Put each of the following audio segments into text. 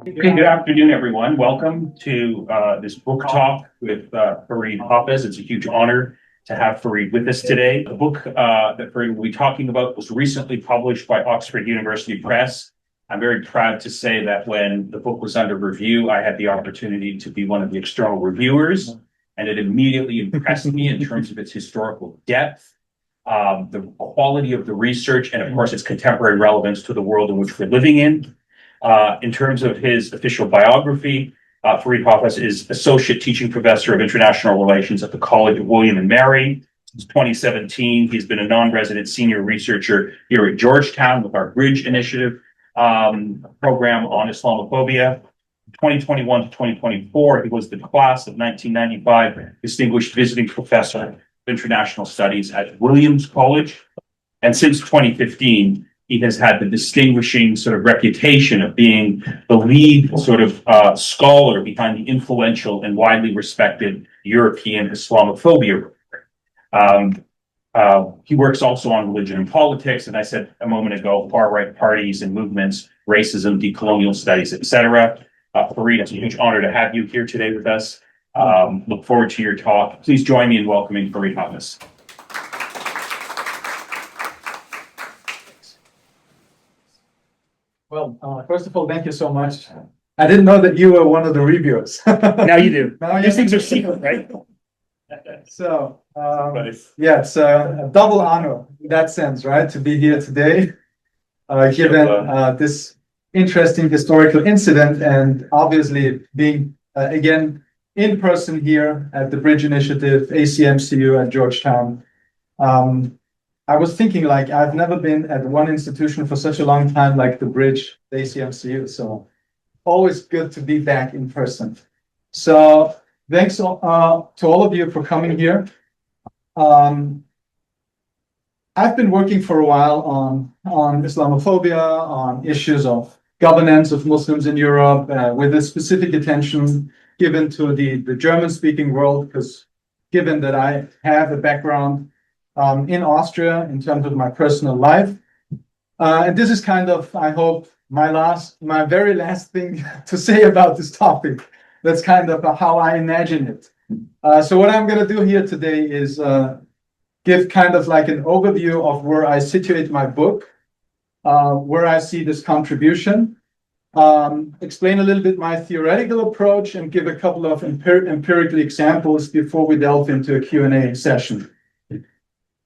Okay, good afternoon, everyone. Welcome to this book talk with Farid Hafez. It's a huge honor to have Farid with us today. The book that Farid will be talking about was recently published by Oxford University Press. I'm very proud to say that when the book was under review, I had the opportunity to be one of the external reviewers, and it immediately impressed me in terms of its historical depth, the quality of the research, and of course, its contemporary relevance to the world in which we're living in. In terms of his official biography, Farid Hafez is Associate Teaching Professor of International Relations at the College of William and Mary. Since 2017, he's been a non-resident senior researcher here at Georgetown with our The.Bridge.Initiative program on Islamophobia. 2021 to 2024, he was the class of 1995 Distinguished Visiting Professor of International Studies at Williams College. And since 2015, he has had the distinguishing sort of reputation of being the lead sort of scholar behind the influential and widely respected European Islamophobia. He works also on religion and politics, and I said a moment ago, far-right parties and movements, racism, decolonial studies, etc. Farid, it's a huge honor to have you here today with us. Look forward to your talk. Please join me in welcoming Farid Hafez. Well, first of all, thank you so much. I didn't know that you were one of the reviewers. Now you do. Now These things are secret, right? So, yeah, it's a double honor in that sense, right? To be here today, given this interesting historical incident, and obviously being again in person here at the The.Bridge.Initiative, ACMCU at Georgetown. I was thinking, like, I've never been at one institution for such a long time, like the Bridge, the ACMCU. So always good to be back in person. So thanks to all of you for coming here. I've been working for a while on Islamophobia, on issues of governance of Muslims in Europe, with a specific attention given to the German-speaking world, because given that I have a background in Austria in terms of my personal life. And this is kind of, I hope, my very last thing to say about this topic. That's kind of how I imagine it. So what I'm going to do here today is give kind of like an overview of where I situate my book, where I see this contribution, explain a little bit my theoretical approach, and give a couple of empirical examples before we delve into a Q&A session.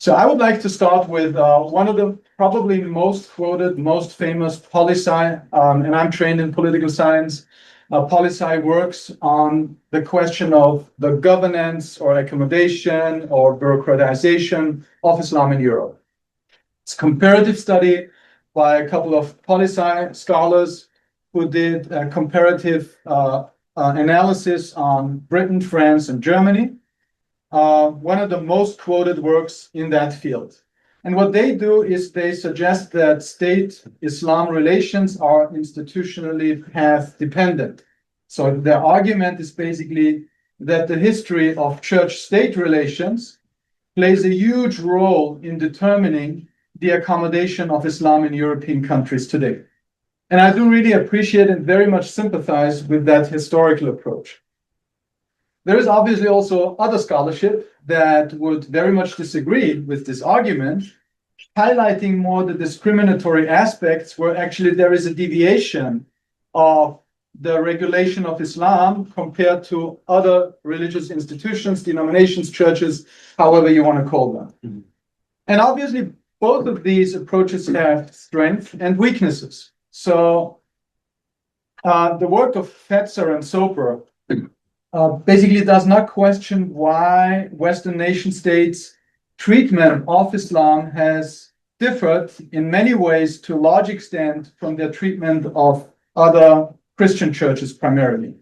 So I would like to start with one of the probably most quoted, most famous poli-sci, and I'm trained in political science. Poli-sci works on the question of the governance or accommodation or bureaucratization of Islam in Europe. It's a comparative study by a couple of poli-sci scholars who did a comparative analysis on Britain, France, and Germany. One of the most quoted works in that field. And what they do is they suggest that state-Islam relations are institutionally path-dependent. So their argument is basically that the history of church-state relations plays a huge role in determining the accommodation of Islam in European countries today. And I do really appreciate and very much sympathize with that historical approach. There is obviously also other scholarship that would very much disagree with this argument, highlighting more the discriminatory aspects where actually there is a deviation of the regulation of Islam compared to other religious institutions, denominations, churches, however you want to call them. Mm-hmm. And obviously, both of these approaches have strengths and weaknesses. So the work of Fetzer and Soper basically does not question why Western nation states' treatment of Islam has differed in many ways to a large extent from their treatment of other Christian churches primarily.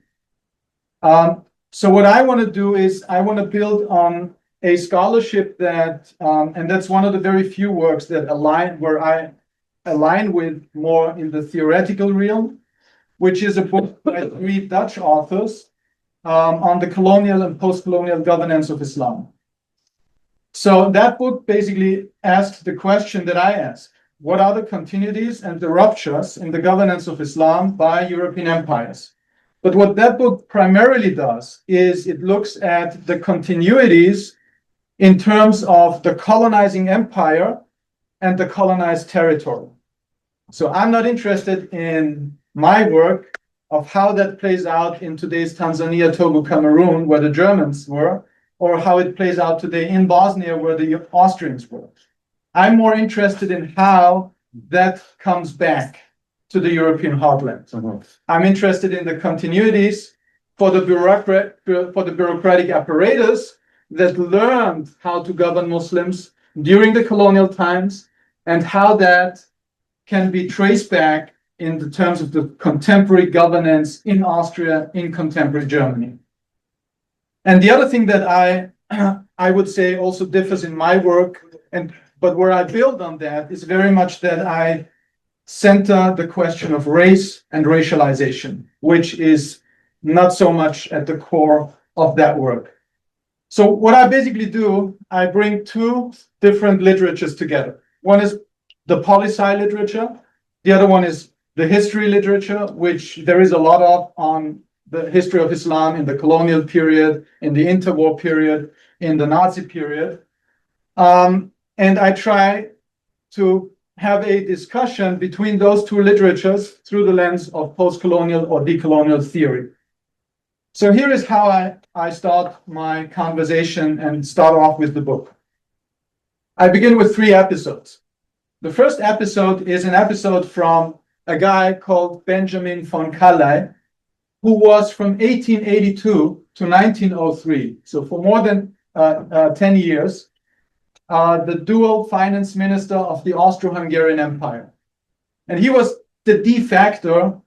So what I want to do is I want to build on a scholarship that, and that's one of the very few works that where I align with more in the theoretical realm, which is a book by 3 Dutch authors, on the colonial and post-colonial governance of Islam. So that book basically asks the question that I ask. what are the continuities and the ruptures in the governance of Islam by European empires. But what that book primarily does is it looks at the continuities in terms of the colonizing empire and the colonized territory. So I'm not interested in my work of how that plays out in today's Tanzania, Togo, Cameroon, where the Germans were, or how it plays out today in Bosnia, where the Austrians were. I'm more interested in how that comes back to the European heartland. I'm interested in the continuities for the bureaucratic apparatus that learned how to govern Muslims during the colonial times, and how that can be traced back in the terms of the contemporary governance in Austria, in contemporary Germany. And the other thing that I would say also differs in my work, but where I build on that is very much that I center the question of race and racialization, which is not so much at the core of that work. So what I basically do, I bring two different literatures together. One is the poli-sci literature. The other one is the history literature, which there is a lot of on the history of Islam in the colonial period, in the interwar period, in the Nazi period. And I try to have a discussion between those two literatures through the lens of post-colonial or decolonial theory. So here is how I start my conversation and start off with the book. I begin with 3 episodes. The first episode is an episode from a guy called Benjamin von Kallay, who was from 1882 to 1903. So for more than 10 years, the dual finance minister of the Austro-Hungarian Empire. And he was the de facto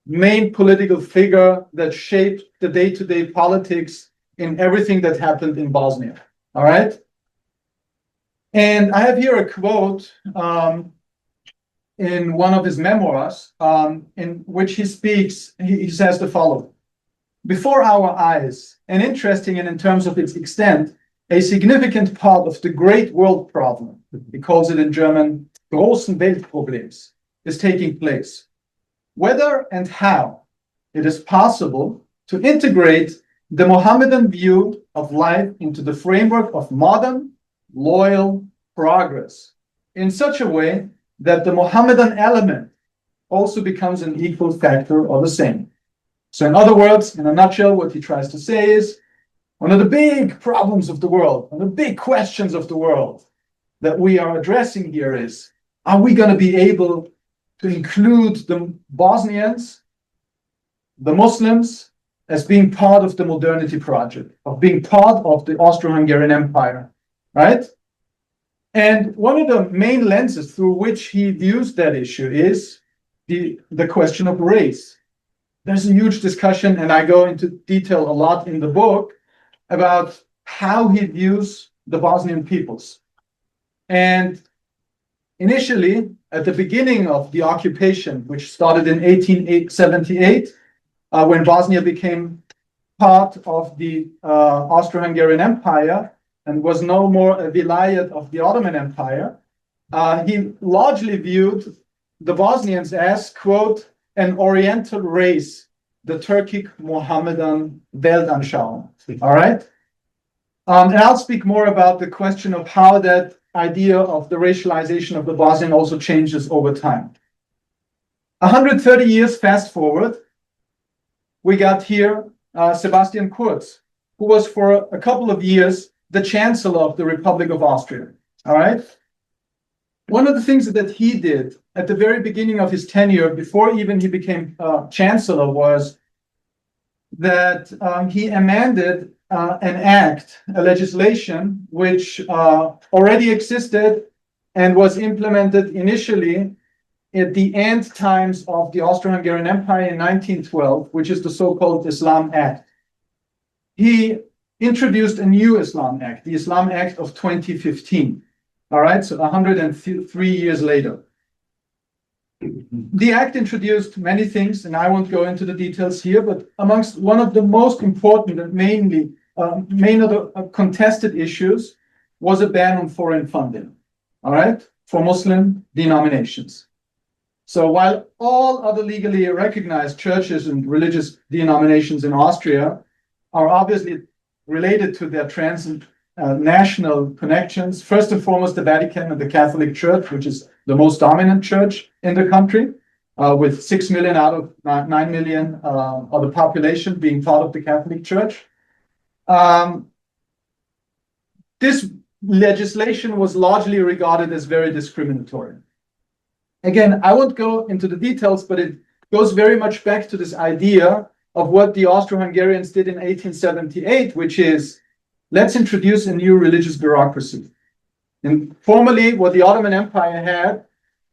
main political figure that shaped the day-to-day politics in everything that happened in Bosnia. All right? And I have here a quote in one of his memoirs, in which he speaks, he says the following: "Before our eyes, and interesting and in terms of its extent, a significant part of the great world problem," he calls it in German, großen Weltproblems, is taking place. Whether and how it is possible to integrate the Mohammedan view of life into the framework of modern, loyal progress in such a way that the Mohammedan element also becomes an equal factor or the same. So in other words, in a nutshell, what he tries to say is, one of the big problems of the world, one of the big questions of the world that we are addressing here is, are we going to be able to include the Bosnians, the Muslims, as being part of the modernity project, of being part of the Austro-Hungarian Empire, right? And one of the main lenses through which he views that issue is the question of race. There's a huge discussion, and I go into detail a lot in the book, about how he views the Bosnian peoples. And initially, at the beginning of the occupation, which started in 1878, when Bosnia became part of the Austro-Hungarian Empire and was no more a vilayet of the Ottoman Empire, he largely viewed the Bosnians as, quote, an Oriental race, the Turkic Mohammedan Weltanschauung. All right? And I'll speak more about the question of how that idea of the racialization of the Bosnian also changes over time. 130 years fast forward, we got here Sebastian Kurz, who was for a couple of years the Chancellor of the Republic of Austria. All right? One of the things that he did at the very beginning of his tenure, before even he became Chancellor, was that he amended an act, a legislation, which already existed and was implemented initially at the end times of the Austro-Hungarian Empire in 1912, which is the so-called Islam Act. He introduced a new Islam Act, the Islam Act of 2015. All right, so 103 years later. The act introduced many things, and I won't go into the details here, but amongst one of the most important and main of the contested issues was a ban on foreign funding. All right, for Muslim denominations. So while all other legally recognized churches and religious denominations in Austria are obviously related to their transnational connections, first and foremost, the Vatican and the Catholic Church, which is the most dominant church in the country, with 6 million out of 9 million of the population being part of the Catholic Church. This legislation was largely regarded as very discriminatory. Again, I won't go into the details, but it goes very much back to this idea of what the Austro-Hungarians did in 1878, which is, let's introduce a new religious bureaucracy. And formally, what the Ottoman Empire had,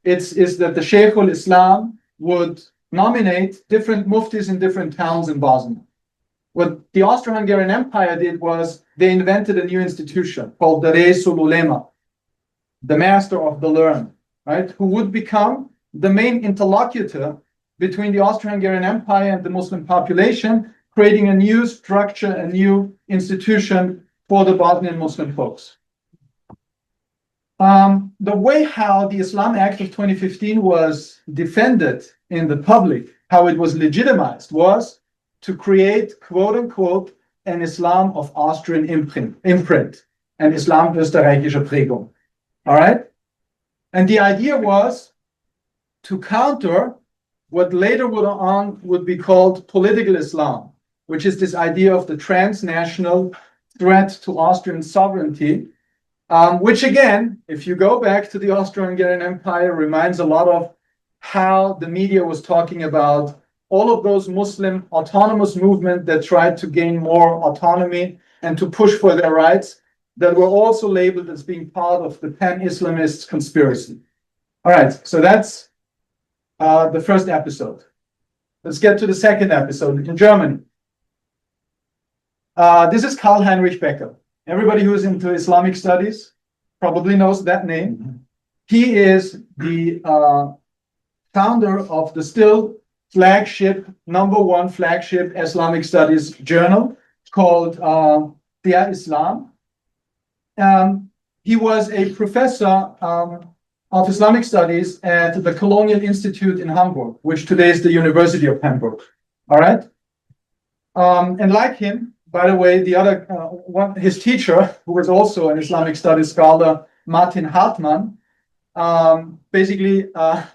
is that the Sheikhul Islam would nominate different muftis in different towns in Bosnia. What the Austro-Hungarian Empire did was they invented a new institution called the Reisul Ulema, the master of the learned, right? Who would become the main interlocutor between the Austro-Hungarian Empire and the Muslim population, creating a new structure, a new institution for the Bosnian Muslim folks. The way how the Islam Act of 2015 was defended in the public, how it was legitimized, was to create, quote unquote, an Islam of Austrian imprint, an Islam österreichischer Prägung. All right? And the idea was to counter what later would be called political Islam, which is this idea of the transnational threat to Austrian sovereignty, which again, if you go back to the Austro-Hungarian Empire, reminds a lot of how the media was talking about all of those Muslim autonomous movements that tried to gain more autonomy and to push for their rights, that were also labeled as being part of the pan-Islamist conspiracy. All right, so that's the first episode. Let's get to the second episode in Germany. This is Karl Heinrich Becker. Everybody who's into Islamic studies probably knows that name. He is the founder of the still #1 flagship Islamic studies journal called Der Islam. He was a professor of Islamic studies at the Colonial Institute in Hamburg, which today is the University of Hamburg. All right? And like him, by the way, the other his teacher, who was also an Islamic studies scholar, Martin Hartmann, basically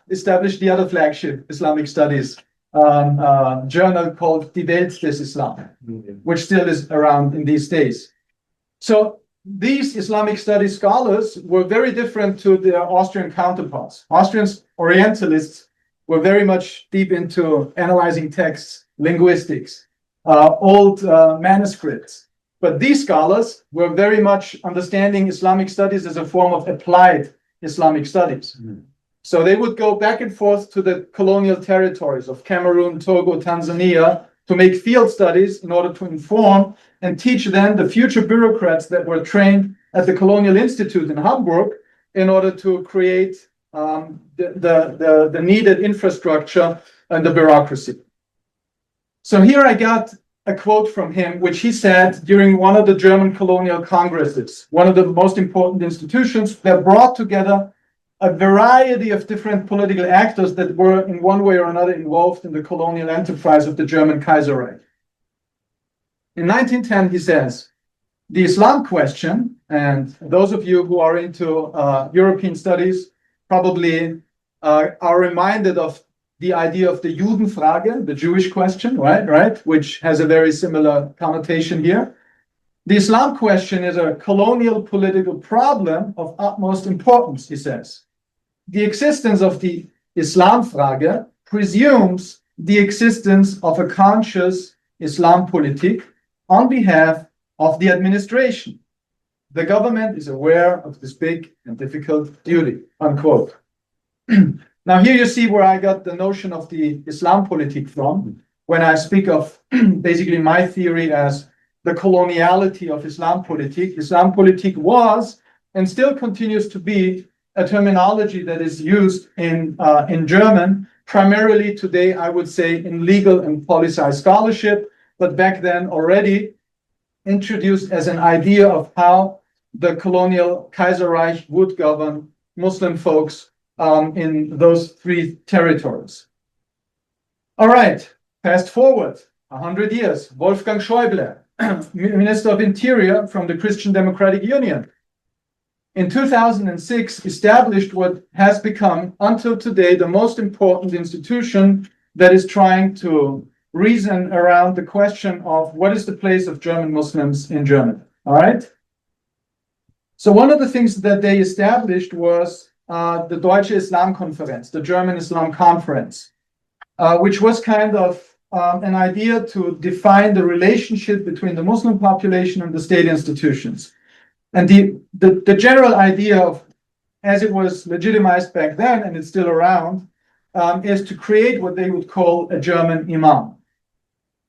established the other flagship Islamic studies journal called Die Welt des Islam, which still is around in these days. So these Islamic studies scholars were very different to their Austrian counterparts. Austrian Orientalists were very much deep into analyzing texts, linguistics, old manuscripts. But these scholars were very much understanding Islamic studies as a form of applied Islamic studies. So they would go back and forth to the colonial territories of Cameroon, Togo, Tanzania to make field studies in order to inform and teach then the future bureaucrats that were trained at the Colonial Institute in Hamburg in order to create the needed infrastructure and the bureaucracy. So here I got a quote from him, which he said during one of the German colonial congresses, one of the most important institutions that brought together a variety of different political actors that were in one way or another involved in the colonial enterprise of the German Kaiserreich. In 1910, he says, the Islam question, and those of you who are into European studies probably are reminded of the idea of the Judenfrage, the Jewish question, right, which has a very similar connotation here. The Islam question is a colonial political problem of utmost importance, he says. The existence of the Islamfrage presumes the existence of a conscious Islampolitik on behalf of the administration. The government is aware of this big and difficult duty, unquote. Now here you see where I got the notion of the Islampolitik from, when I speak of basically my theory as the coloniality of Islampolitik. Islampolitik was and still continues to be a terminology that is used in German, primarily today, I would say, in legal and policy scholarship, but back then already introduced as an idea of how the colonial Kaiserreich would govern Muslim folks in those three territories. All right, fast forward 100 years. Wolfgang Schäuble, Minister of Interior from the Christian Democratic Union, in 2006 established what has become until today the most important institution that is trying to reason around the question of what is the place of German Muslims in Germany. All right. So one of the things that they established was the Deutsche Islamkonferenz, the German Islam Conference, which was kind of an idea to define the relationship between the Muslim population and the state institutions. And the general idea of, as it was legitimized back then, and it's still around, is to create what they would call a German imam.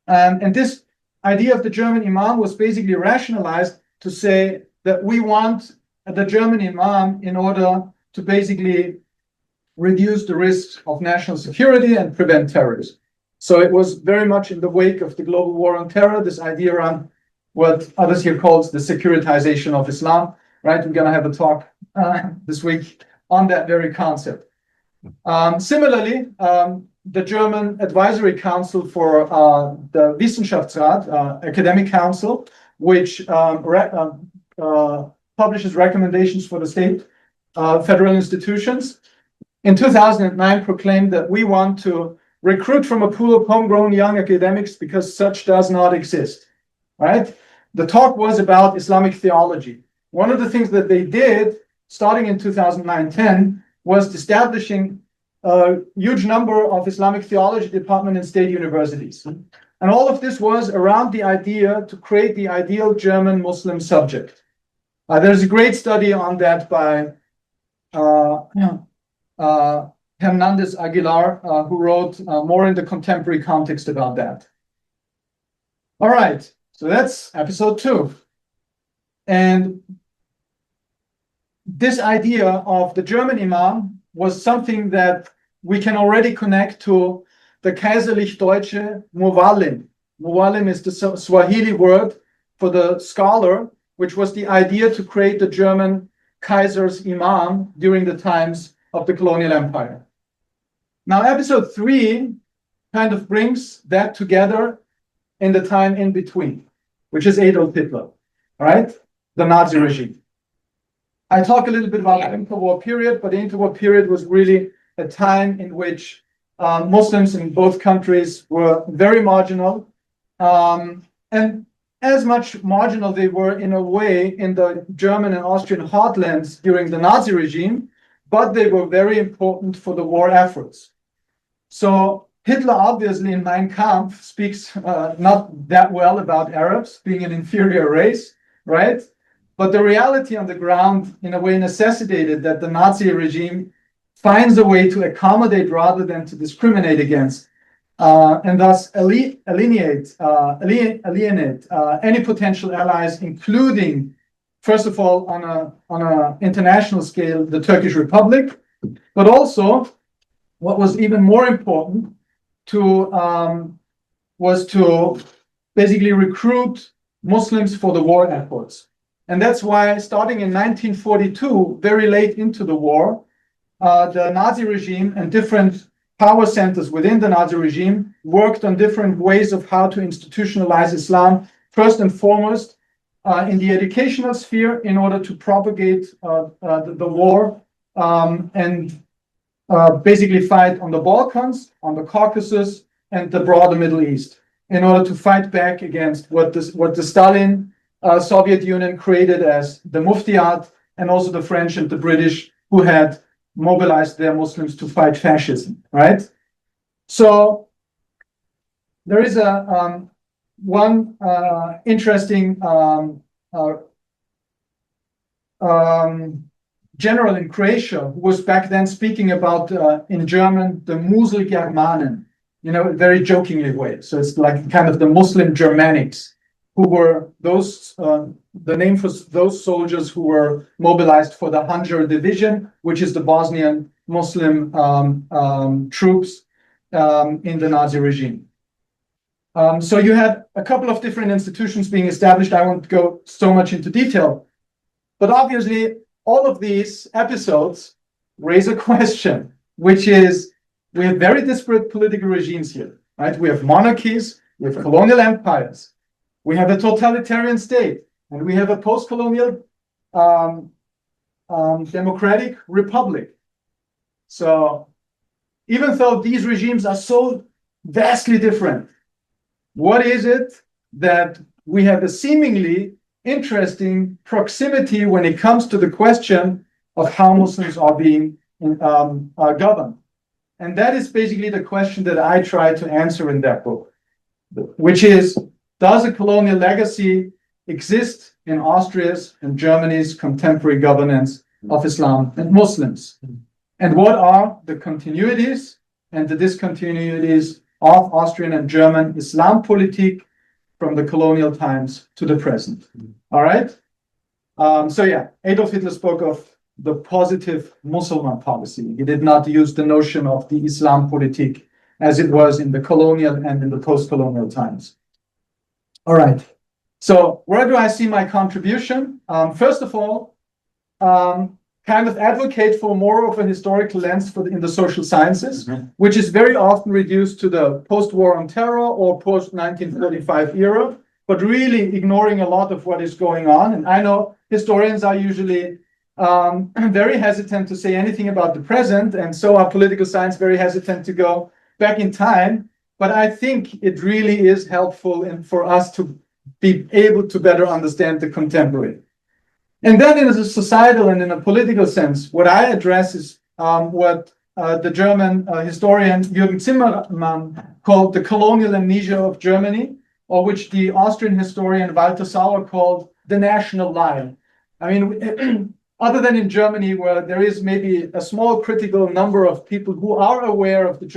And this idea of the German imam was basically rationalized to say that we want the German imam in order to basically reduce the risks of national security and prevent terrorism. So it was very much in the wake of the global war on terror, this idea around what others here calls the securitization of Islam, right? We're going to have a talk this week on that very concept. Similarly, the German Advisory Council for the Wissenschaftsrat, Academic Council, which publishes recommendations for the state federal institutions, in 2009 proclaimed that we want to recruit from a pool of homegrown young academics because such does not exist, right? The talk was about Islamic theology. One of the things that they did, starting in 2009-10, was establishing a huge number of Islamic theology departments in state universities. And all of this was around the idea to create the ideal German Muslim subject. There's a great study on that by Hernandez Aguilar, who wrote more in the contemporary context about that. All right, so that's episode 2. And this idea of the German imam was something that we can already connect to the Kaiserlich-Deutsche Muwallim. Muwallim is the Swahili word for the scholar, which was the idea to create the German Kaiser's imam during the times of the colonial empire. Now, episode 3 kind of brings that together in the time in between, which is Adolf Hitler, right? The Nazi regime. I talk a little bit about the interwar period, but the interwar period was really a time in which Muslims in both countries were very marginal, and as much marginal they were in a way in the German and Austrian heartlands during the Nazi regime, but they were very important for the war efforts. So Hitler obviously in Mein Kampf speaks not that well about Arabs being an inferior race, right? But the reality on the ground in a way necessitated that the Nazi regime finds a way to accommodate rather than to discriminate against, and thus alienate any potential allies, including, first of all, on a international scale, the Turkish Republic, but also what was even more important was to basically recruit Muslims for the war efforts. And that's why, starting in 1942, very late into the war, the Nazi regime and different power centers within the Nazi regime worked on different ways of how to institutionalize Islam, first and foremost in the educational sphere in order to propagate the war and basically fight on the Balkans, on the Caucasus, and the broader Middle East in order to fight back against what the Stalin Soviet Union created as the Muftiat, and also the French and the British who had mobilized their Muslims to fight fascism, right? So there is one interesting general in Croatia who was back then speaking about, in German, the Muselgermanen, very jokingly way. So it's like kind of the Muslim Germanics, who were those, the name for those soldiers who were mobilized for the Hunjar Division, which is the Bosnian Muslim troops in the Nazi regime. So you had a couple of different institutions being established. I won't go so much into detail, but obviously all of these episodes raise a question, which is, we have very disparate political regimes here, right? We have monarchies, we have colonial empires, we have a totalitarian state, and we have a post-colonial democratic republic. So even though these regimes are so vastly different, what is it that we have a seemingly interesting proximity when it comes to the question of how Muslims are being governed? And that is basically the question that I try to answer in that book, which is, does a colonial legacy exist in Austria's and Germany's contemporary governance of Islam and Muslims? And what are the continuities and the discontinuities of Austrian and German Islampolitik from the colonial times to the present? All right. So yeah, Adolf Hitler spoke of the positive Muslim policy. He did not use the notion of the Islampolitik as it was in the colonial and in the post-colonial times. All right. So where do I see my contribution? First of all, kind of advocate for more of a historical lens in the social sciences, which is very often reduced to the post-war on terror or post-1945 era, but really ignoring a lot of what is going on. And I know historians are usually very hesitant to say anything about the present, and so are political science very hesitant to go back in time. But I think it really is helpful for us to be able to better understand the contemporary. And then in a societal and in a political sense, what I address is what the German historian Jürgen Zimmermann called the colonial amnesia of Germany, or which the Austrian historian Walter Sauer called the national lie. I mean, other than in Germany, where there is maybe a small critical number of people who are aware of the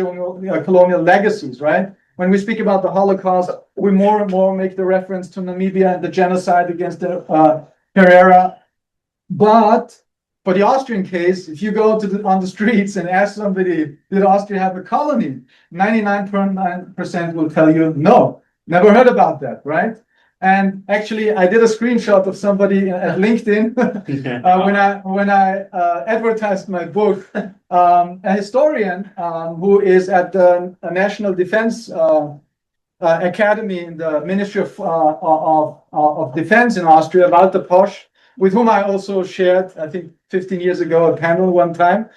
colonial legacies, right? When we speak about the Holocaust, we more and more make the reference to Namibia and the genocide against the Herrera. But for the Austrian case, if you go on the streets and ask somebody, did Austria have a colony? 99.9% will tell you, no, never heard about that, right? And actually, I did a screenshot of somebody at LinkedIn when I advertised my book. A historian who is at the National Defense Academy in the Ministry of Defense in Austria, Walter Posch, with whom I also shared, I think 15 years ago, a panel one time.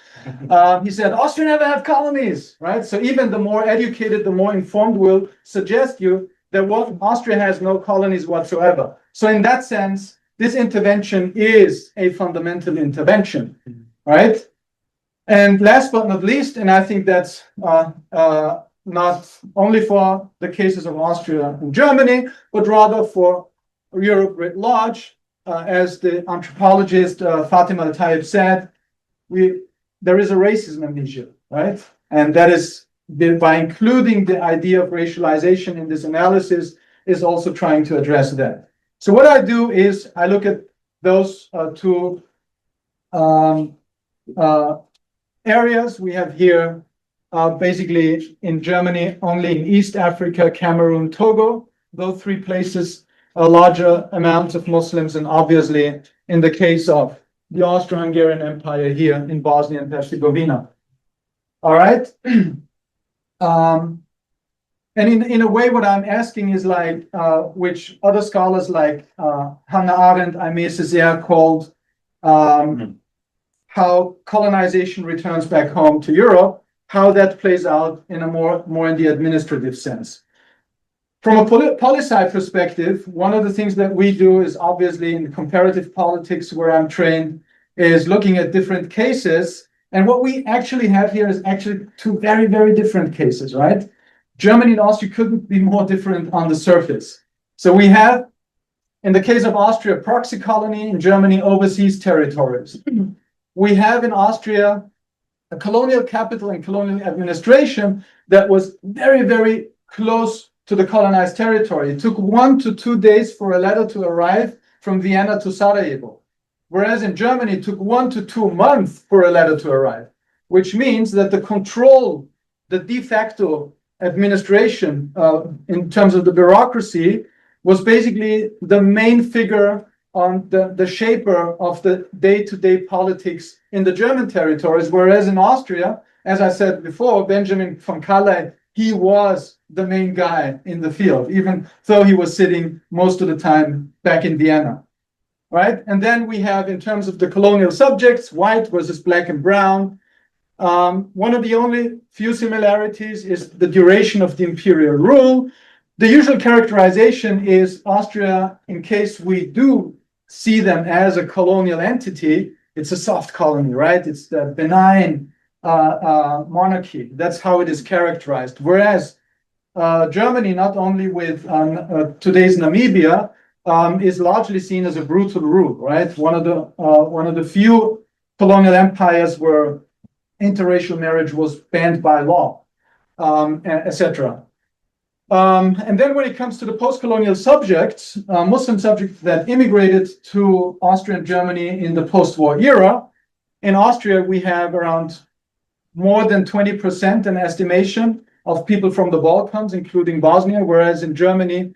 He said, Austria never had colonies, right? So even the more educated, the more informed will suggest you that Austria has no colonies whatsoever. So in that sense, this intervention is a fundamental intervention, right? And last but not least, and I think that's not only for the cases of Austria and Germany, but rather for Europe writ large, as the anthropologist Fatima Taib said, there is a racism amnesia, right? And that is by including the idea of racialization in this analysis is also trying to address that. So what I do is I look at those two areas. We have here basically in Germany, only in East Africa, Cameroon, Togo, those three places, a larger amount of Muslims, and obviously in the case of the Austro-Hungarian Empire here in Bosnia and Hercegovina. All right. And in a way, what I'm asking is like, which other scholars like Hannah Arendt, Aimé Césaire called how colonization returns back home to Europe, how that plays out in a more in the administrative sense. From a poli-sci perspective, one of the things that we do is obviously in comparative politics, where I'm trained, is looking at different cases. And what we actually have here is actually two very, very different cases, right? Germany and Austria couldn't be more different on the surface. So we have, in the case of Austria, proxy colony, in Germany, overseas territories. We have in Austria a colonial capital and colonial administration that was very, very close to the colonized territory. It took 1 to 2 days for a letter to arrive from Vienna to Sarajevo. Whereas in Germany, it took 1 to 2 months for a letter to arrive, which means that the control, the de facto administration in terms of the bureaucracy was basically the main figure the shaper of the day-to-day politics in the German territories, whereas in Austria, as I said before, Benjamin von Kallay, he was the main guy in the field, even though he was sitting most of the time back in Vienna, right? And then we have, in terms of the colonial subjects, white versus black and brown. One of the only few similarities is the duration of the imperial rule. The usual characterization is Austria, in case we do see them as a colonial entity, it's a soft colony, right? It's the benign monarchy. That's how it is characterized. Whereas Germany, not only with today's Namibia, is largely seen as a brutal rule, right? One of the few colonial empires where interracial marriage was banned by law, etc. And then when it comes to the post-colonial subjects, Muslim subjects that immigrated to Austria and Germany in the post-war era, in Austria we have around more than 20%, an estimation, of people from the Balkans, including Bosnia, whereas in Germany,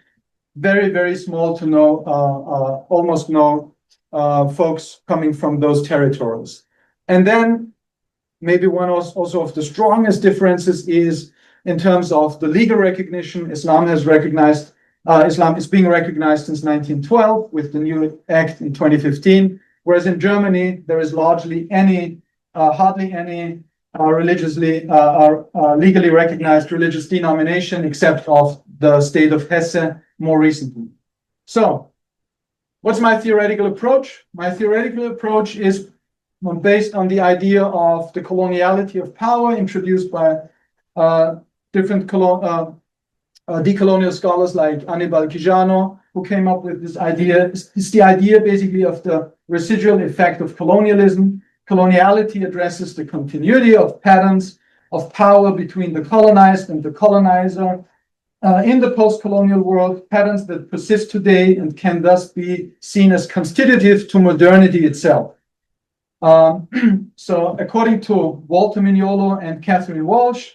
very, very small to no, almost no folks coming from those territories. And then maybe one also of the strongest differences is in terms of the legal recognition. Islam is being recognized since 1912 with the new act in 2015, whereas in Germany there is hardly any legally recognized religious denomination except of the state of Hesse more recently. So, what's my theoretical approach? My theoretical approach is based on the idea of the coloniality of power introduced by different decolonial scholars like Annibal Quijano, who came up with this idea. It's the idea basically of the residual effect of colonialism. Coloniality addresses the continuity of patterns of power between the colonized and the colonizer in the post-colonial world, patterns that persist today and can thus be seen as constitutive to modernity itself. So according to Walter Mignolo and Catherine Walsh,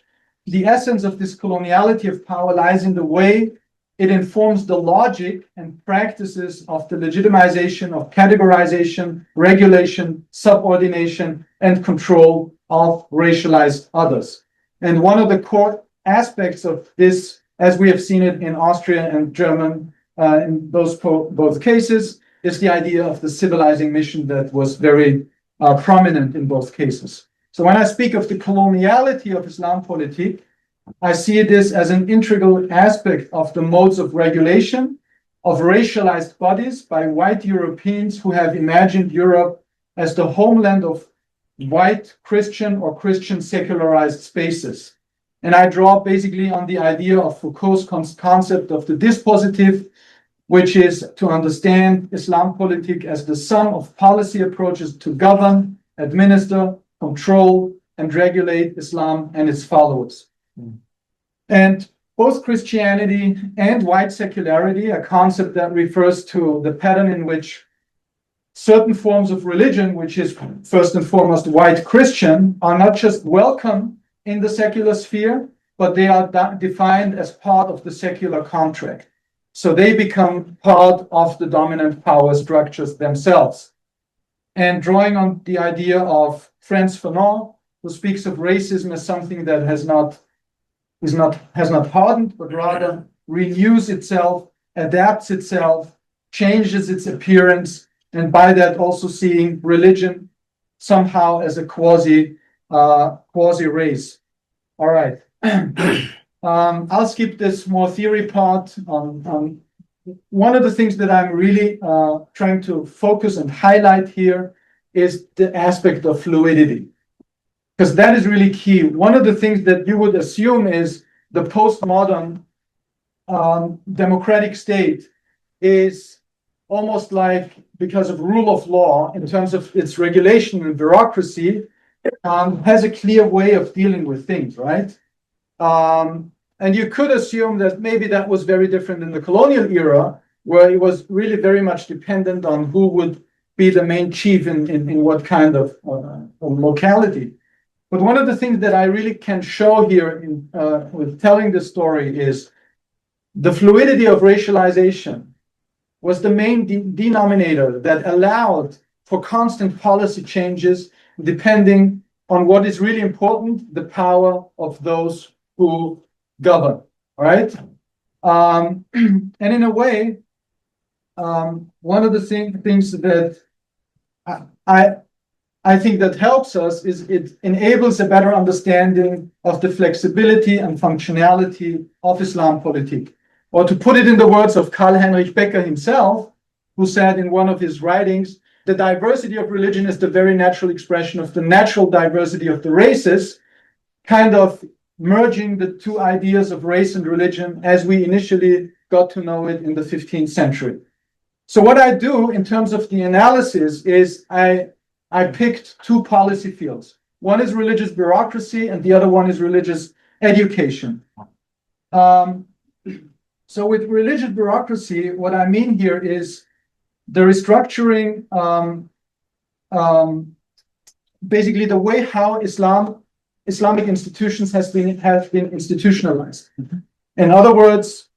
the essence of this coloniality of power lies in the way it informs the logic and practices of the legitimization of categorization, regulation, subordination, and control of racialized others. And one of the core aspects of this, as we have seen it in Austria and German, in both cases, is the idea of the civilizing mission that was very prominent in both cases. So when I speak of the coloniality of Islampolitik, I see this as an integral aspect of the modes of regulation of racialized bodies by white Europeans who have imagined Europe as the homeland of white Christian or Christian secularized spaces. And I draw basically on the idea of Foucault's concept of the dispositive, which is to understand Islampolitik as the sum of policy approaches to govern, administer, control, and regulate Islam and its followers. And both Christianity and white secularity, a concept that refers to the pattern in which certain forms of religion, which is first and foremost white Christian, are not just welcome in the secular sphere, but they are defined as part of the secular contract. So they become part of the dominant power structures themselves. And drawing on the idea of Frantz Fanon, who speaks of racism as something that has not hardened, but rather renews itself, adapts itself, changes its appearance, and by that also seeing religion somehow as a quasi race. All right. I'll skip this more theory part. One of the things that I'm really trying to focus and highlight here is the aspect of fluidity, because that is really key. One of the things that you would assume is the postmodern democratic state is almost like, because of rule of law in terms of its regulation and bureaucracy, has a clear way of dealing with things, right? And you could assume that maybe that was very different in the colonial era, where it was really very much dependent on who would be the main chief in what kind of locality. But one of the things that I really can show here with telling this story is the fluidity of racialization was the main denominator that allowed for constant policy changes depending on what is really important, the power of those who govern, right? And in a way, one of the things that I think that helps us is it enables a better understanding of the flexibility and functionality of Islampolitik. Or to put it in the words of Karl-Heinrich Becker himself, who said in one of his writings, the diversity of religion is the very natural expression of the natural diversity of the races, kind of merging the two ideas of race and religion as we initially got to know it in the 15th century. So what I do in terms of the analysis is I picked two policy fields. One is religious bureaucracy and the other one is religious education. So with religious bureaucracy, what I mean here is the restructuring, basically the way how Islamic institutions have been institutionalized. In other words,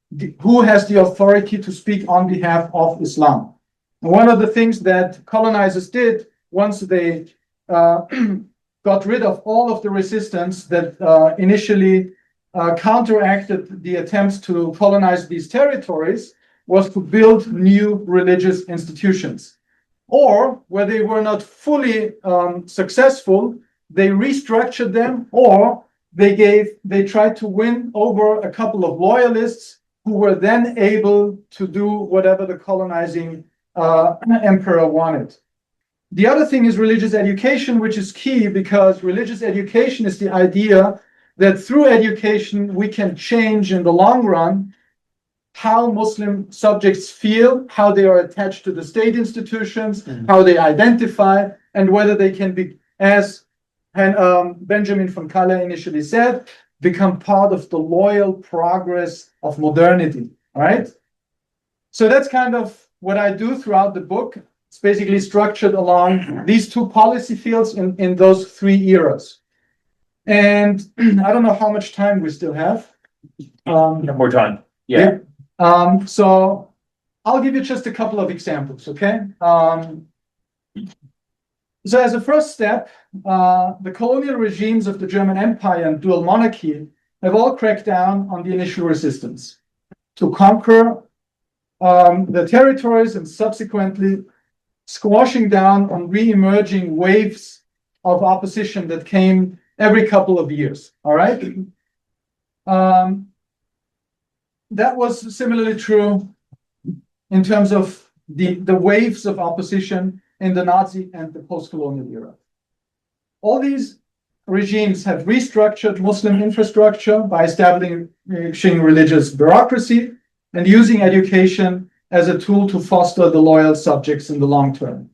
who has the authority to speak on behalf of Islam? And one of the things that colonizers did once they got rid of all of the resistance that initially counteracted the attempts to colonize these territories was to build new religious institutions. Or where they were not fully successful, they restructured them, or they tried to win over a couple of loyalists who were then able to do whatever the colonizing emperor wanted. The other thing is religious education, which is key because religious education is the idea that through education we can change in the long run how Muslim subjects feel, how they are attached to the state institutions, how they identify, and whether they can be, as Benjamin von Kalle initially said, become part of the loyal progress of modernity, right? So that's kind of what I do throughout the book. It's basically structured along these two policy fields in those three eras. And I don't know how much time we still have. More time. Yeah. So I'll give you just a couple of examples, okay? So as a first step, the colonial regimes of the German Empire and dual monarchy have all cracked down on the initial resistance to conquer the territories and subsequently squashing down on re-emerging waves of opposition that came every couple of years, all right? That was similarly true in terms of the waves of opposition in the Nazi and the post-colonial era. All these regimes have restructured Muslim infrastructure by establishing religious bureaucracy and using education as a tool to foster the loyal subjects in the long term.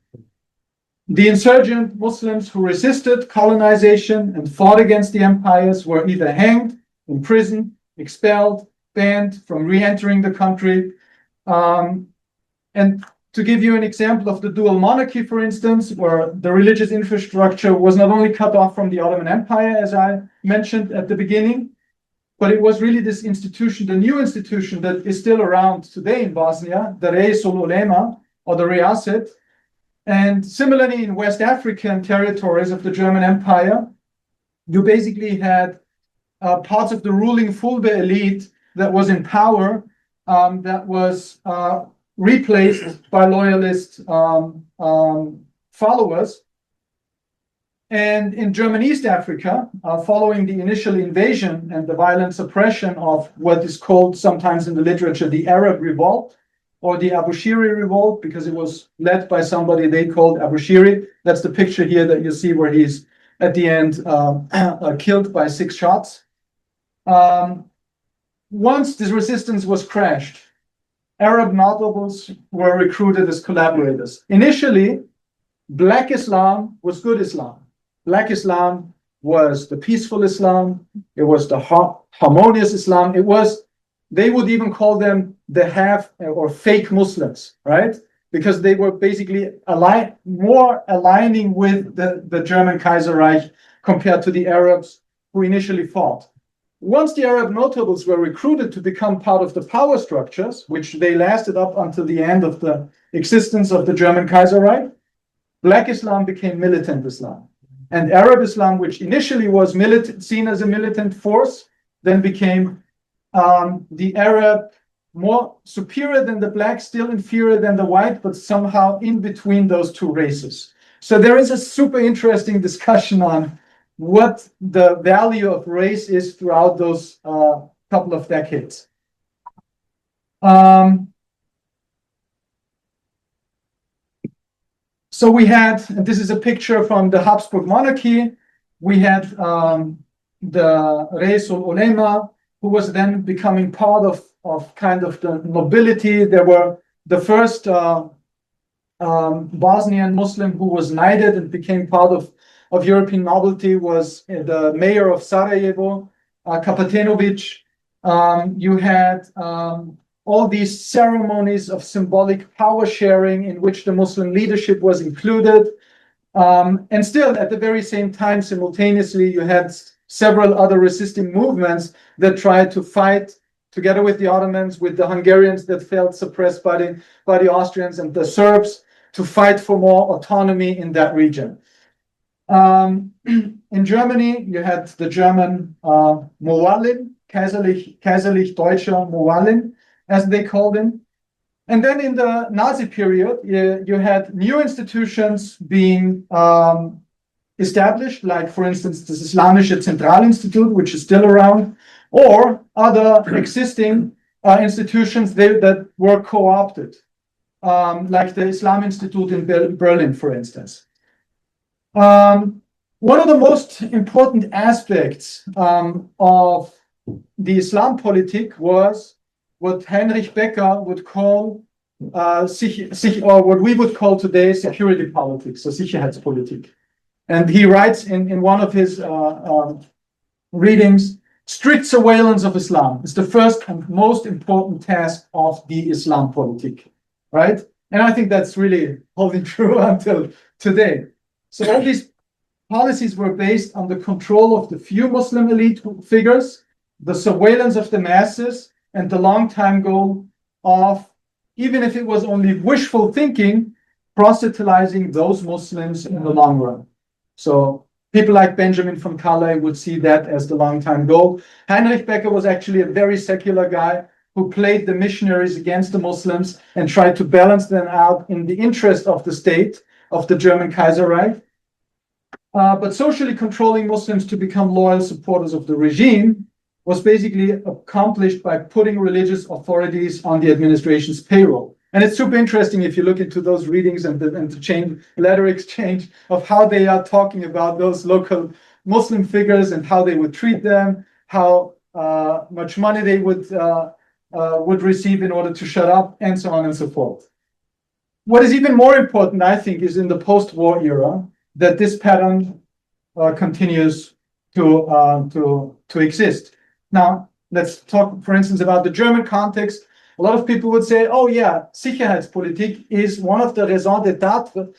The insurgent Muslims who resisted colonization and fought against the empires were either hanged, imprisoned, expelled, banned from re-entering the country. And to give you an example of the dual monarchy, for instance, where the religious infrastructure was not only cut off from the Ottoman Empire, as I mentioned at the beginning, but it was really this institution, the new institution that is still around today in Bosnia, the Reisul Ulema, or the Riyaset. And similarly in West African territories of the German Empire, you basically had parts of the ruling Fulbe elite that was in power, that was replaced by loyalist followers. And in German East Africa, following the initial invasion and the violent suppression of what is called sometimes in the literature the Arab Revolt, or the Abu Shiri Revolt, because it was led by somebody they called Abu Shiri. That's the picture here that you see where he's at the end killed by 6 shots. Once this resistance was crashed, Arab notables were recruited as collaborators. Initially, Black Islam was good Islam. Black Islam was the peaceful Islam. It was the harmonious Islam. It was, they would even call them the half or fake Muslims, right? Because they were basically more aligning with the German Kaiserreich compared to the Arabs who initially fought. once the Arab notables were recruited to become part of the power structures, which they lasted up until the end of the existence of the German Kaiserreich, Black Islam became militant Islam. And Arab Islam, which initially was seen as a militant force, then became the Arab, more superior than the black, still inferior than the white, but somehow in between those two races. So there is a super interesting discussion on what the value of race is throughout those couple of decades. So we had, and this is a picture from the Habsburg monarchy, we had the Reis ul Ulema, who was then becoming part of kind of the nobility. There were the first Bosnian Muslim who was knighted and became part of European nobility was the mayor of Sarajevo, Kapatenovic. You had all these ceremonies of symbolic power sharing in which the Muslim leadership was included. And still, at the very same time, simultaneously, you had several other resisting movements that tried to fight together with the Ottomans, with the Hungarians that felt suppressed by the Austrians and the Serbs, to fight for more autonomy in that region. In Germany, you had the German Mowallin, Kaiserlich Deutscher Mowallin, as they called him. And then in the Nazi period, you had new institutions being established, like, for instance, the Islamische Zentralinstitut, which is still around, or other existing institutions that were co-opted, like the Islam Institute in Berlin, for instance. One of the most important aspects of the Islampolitik was what Heinrich Becker would call, or what we would call today security politics, so Sicherheitspolitik. And he writes in one of his readings, strict surveillance of Islam is the first and most important task of the Islampolitik, right? And I think that's really holding true until today. So all these policies were based on the control of the few Muslim elite figures, the surveillance of the masses, and the long-time goal of, even if it was only wishful thinking, proselytizing those Muslims in the long run. So people like Benjamin von Calais would see that as the long-time goal. Heinrich Becker was actually a very secular guy who played the missionaries against the Muslims and tried to balance them out in the interest of the state, of the German Kaiserreich. But socially controlling Muslims to become loyal supporters of the regime was basically accomplished by putting religious authorities on the administration's payroll. And it's super interesting if you look into those readings and the letter exchange of how they are talking about those local Muslim figures and how they would treat them, how much money they would receive in order to shut up, and so on and so forth. What is even more important, I think, is in the post-war era that this pattern continues to exist. Now, let's talk, for instance, about the German context. A lot of people would say, oh yeah, Sicherheitspolitik is one of the raisons d'être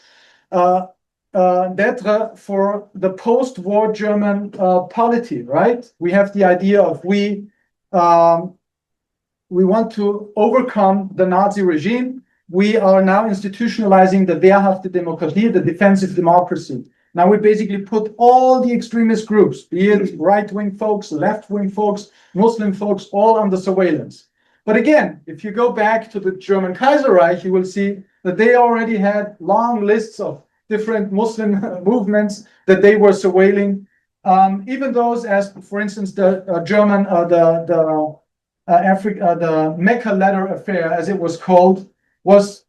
for the post-war German polity, right? We have the idea of we want to overcome the Nazi regime. We are now institutionalizing the wehrhafte Demokratie, the defensive democracy. Now we basically put all the extremist groups, be it right-wing folks, left-wing folks, Muslim folks, all under surveillance. But again, if you go back to the German Kaiserreich, you will see that they already had long lists of different Muslim movements that they were surveilling. Even those, as for instance, the Mecca letter affair, as it was called, was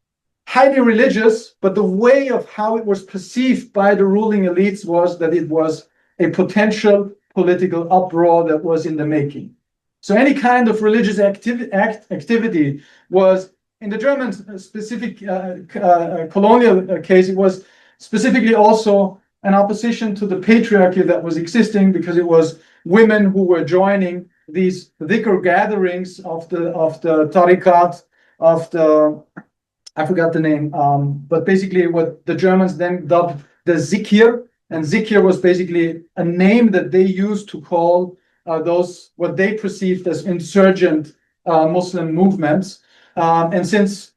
highly religious, but the way of how it was perceived by the ruling elites was that it was a potential political uproar that was in the making. So any kind of religious activity was, in the German specific colonial case, it was specifically also an opposition to the patriarchy that was existing, because it was women who were joining these dhikr gatherings of the tariqat, of the, I forgot the name, but basically what the Germans then dubbed the zikir, and zikir was basically a name that they used to call those what they perceived as insurgent Muslim movements. And since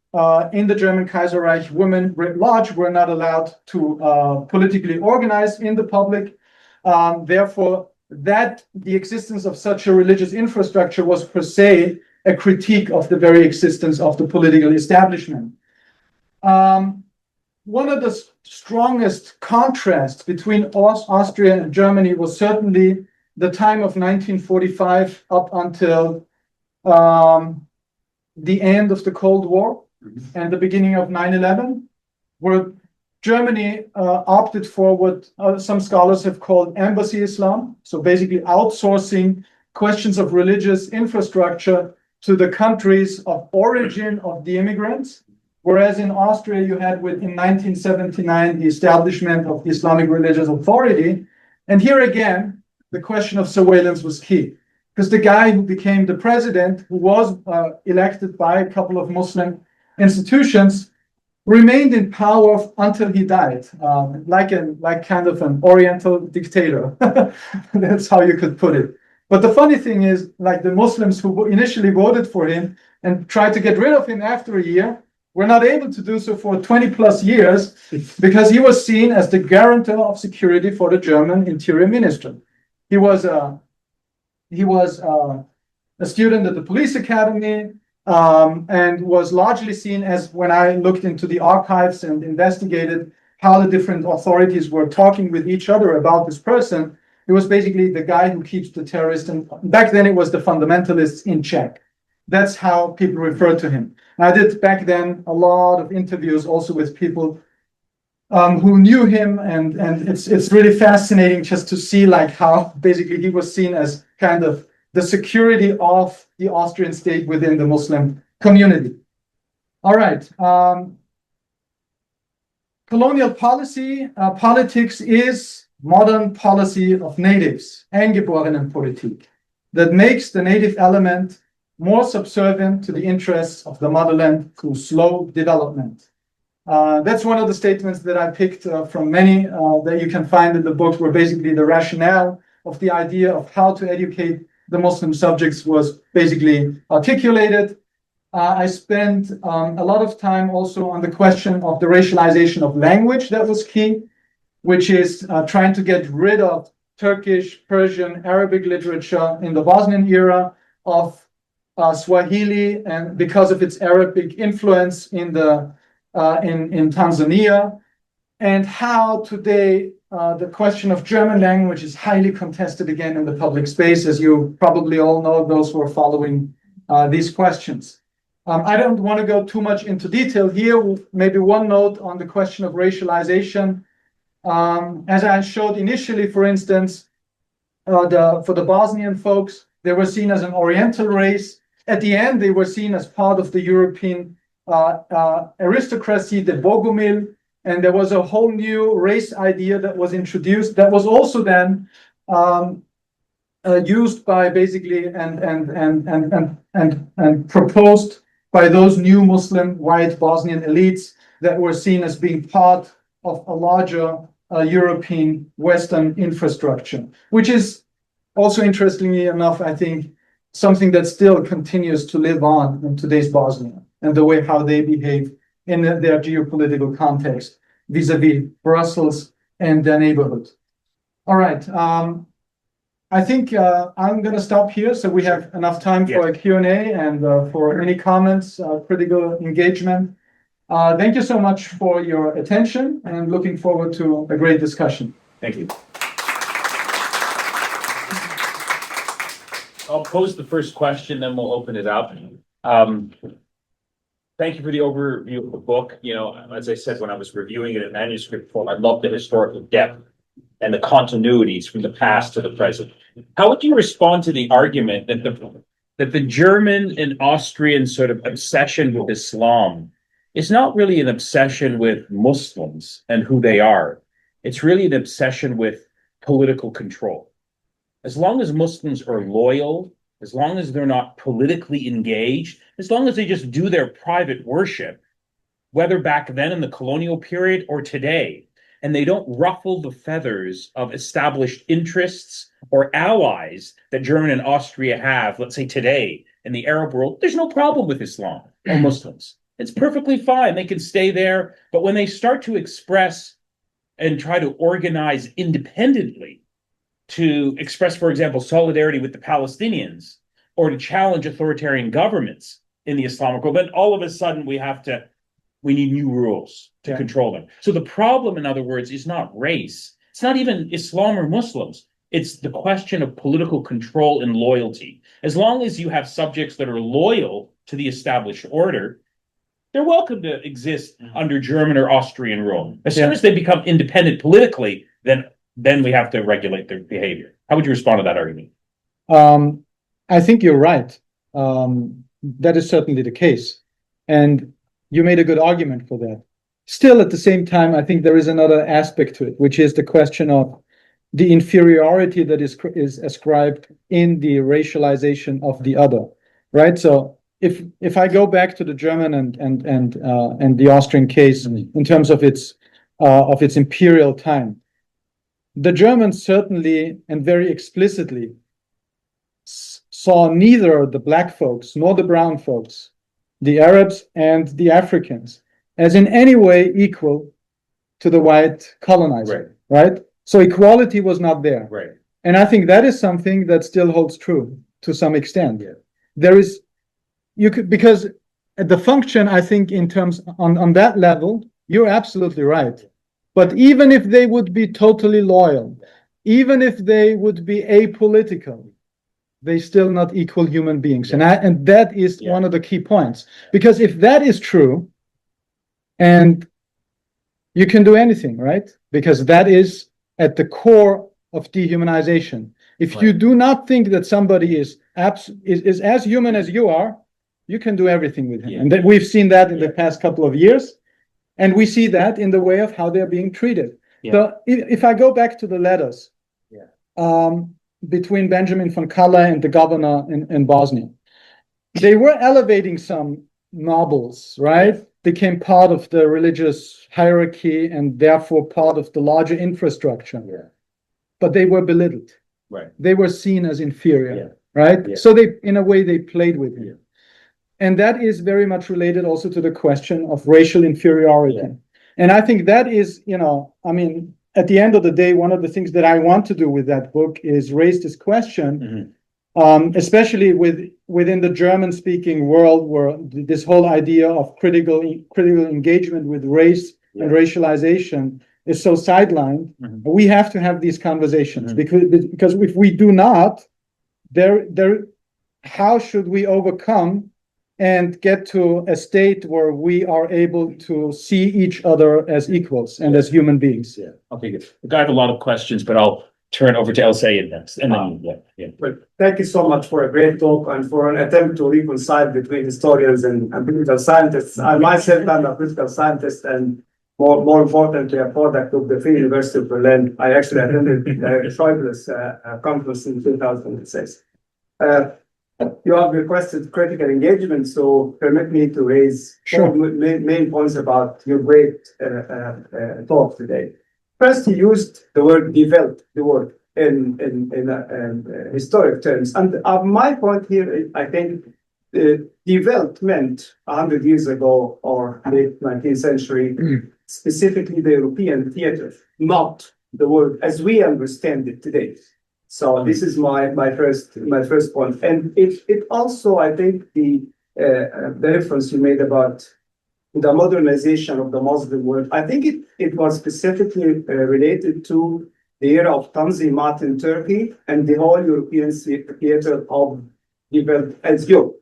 in the German Kaiserreich, women writ large were not allowed to politically organize in the public, therefore, that the existence of such a religious infrastructure was per se a critique of the very existence of the political establishment. One of the strongest contrasts between Austria and Germany was certainly the time of 1945 up until the end of the Cold War and the beginning of 9/11, where Germany opted for what some scholars have called embassy Islam, so basically outsourcing questions of religious infrastructure to the countries of origin of the immigrants. Whereas in Austria, you had in 1979 the establishment of the Islamic Religious Authority. And here again, the question of surveillance was key. Because the guy who became the president, who was elected by a couple of Muslim institutions, remained in power until he died, like kind of an Oriental dictator. That's how you could put it. But the funny thing is, like the Muslims who initially voted for him and tried to get rid of him after a year, were not able to do so for 20 plus years because he was seen as the guarantor of security for the German Interior Ministry. He was a student at the police academy and was largely seen as, when I looked into the archives and investigated how the different authorities were talking with each other about this person, it was basically the guy who keeps the terrorists, and back then it was the fundamentalists, in check. That's how people referred to him. I did back then a lot of interviews also with people who knew him, and it's really fascinating just to see like how basically he was seen as kind of the security of the Austrian state within the Muslim community. All right. Colonial politics is modern policy of natives, Eingeborenenpolitik, that makes the native element more subservient to the interests of the motherland through slow development. That's one of the statements that I picked from many that you can find in the book, where basically the rationale of the idea of how to educate the Muslim subjects was basically articulated. I spent a lot of time also on the question of the racialization of language that was key, which is trying to get rid of Turkish, Persian, Arabic literature in the Bosnian era, of Swahili, and because of its Arabic influence in Tanzania, and how today the question of German language is highly contested again in the public space, as you probably all know, those who are following these questions. I don't want to go too much into detail here. Maybe one note on the question of racialization. As I showed initially, for instance, for the Bosnian folks, they were seen as an Oriental race. At the end, they were seen as part of the European aristocracy, the Bogumil, and there was a whole new race idea that was introduced that was also then used by basically and proposed by those new Muslim white Bosnian elites that were seen as being part of a larger European Western infrastructure, which is also, interestingly enough, I think, something that still continues to live on in today's Bosnia and the way how they behave in their geopolitical context vis-a-vis Brussels and their neighborhood. All right. I think I'm going to stop here so we have enough time for a Q&A and for any comments, critical engagement. Thank you so much for your attention, and looking forward to a great discussion. Thank you. I'll pose the first question, then we'll open it up. Thank you for the overview of the book. You know, as I said, when I was reviewing it in manuscript form, I love the historical depth and the continuities from the past to the present. How would you respond to the argument that the German and Austrian sort of obsession with Islam is not really an obsession with Muslims and who they are? It's really an obsession with political control. As long as Muslims are loyal, as long as they're not politically engaged, as long as they just do their private worship, whether back then in the colonial period or today, and they don't ruffle the feathers of established interests or allies that Germany and Austria have, let's say today in the Arab world, there's no problem with Islam or Muslims. It's perfectly fine. They can stay there. But when they start to express and try to organize independently to express, for example, solidarity with the Palestinians or to challenge authoritarian governments in the Islamic world, then all of a sudden we need new rules to control them. So the problem, in other words, is not race. It's not even Islam or Muslims. It's the question of political control and loyalty. As long as you have subjects that are loyal to the established order, they're welcome to exist under German or Austrian rule. As soon as they become independent politically, then we have to regulate their behavior. How would you respond to that argument? I think you're right. That is certainly the case. And you made a good argument for that. Still, at the same time, I think there is another aspect to it, which is the question of the inferiority that is ascribed in the racialization of the other, right? So if I go back to the German and the Austrian case in terms of its imperial time, the Germans certainly and very explicitly saw neither the black folks nor the brown folks, the Arabs and the Africans, as in any way equal to the white colonizer, right? So equality was not there. Right. And I think that is something that still holds true to some extent. Yeah. There is, because the function, I think, in terms on that level, you're absolutely right. But even if they would be totally loyal, even if they would be apolitical, they still not equal human beings. And that is one of the key points. Because if that is true, and you can do anything, right? Because that is at the core of dehumanization. If you do not think that somebody is as human as you are, you can do everything with him. And we've seen that in the past couple of years. And we see that in the way of how they're being treated. So if I go back to the letters between Benjamin von Kaller and the governor in Bosnia, they were elevating some nobles, right? Became part of the religious hierarchy and therefore part of the larger infrastructure. But they were belittled. Right. They were seen as inferior, right? So they, in a way, they played with him. And that is very much related also to the question of racial inferiority. And I think that is, I mean, at the end of the day, one of the things that I want to do with that book is raise this question, especially within the German-speaking world, where this whole idea of critical engagement with race and racialization is so sidelined. We have to have these conversations because if we do not, how should we overcome and get to a state where we are able to see each other as equals and as human beings? Okay, good. I have a lot of questions, but I'll turn over to El Sayed next. And then, Well, thank you so much for a great talk and for an attempt to reconcile between historians and political scientists. I myself am a political scientist and more importantly, a product of the Free University of Berlin. I actually attended Schäubles conference in 2006. You have requested critical engagement, so permit me to raise four main points about your great talk today. First, you used the word "developed," the word in historic terms, and my point here, I think, developed meant 100 years ago or late 19th century, specifically the European theater, not the world as we understand it today. So this is my first point, and it also, I think, the reference you made about the modernization of the Muslim world, I think it was specifically related to the era of Tanzimat in Turkey and the whole European theater of developed as Europe.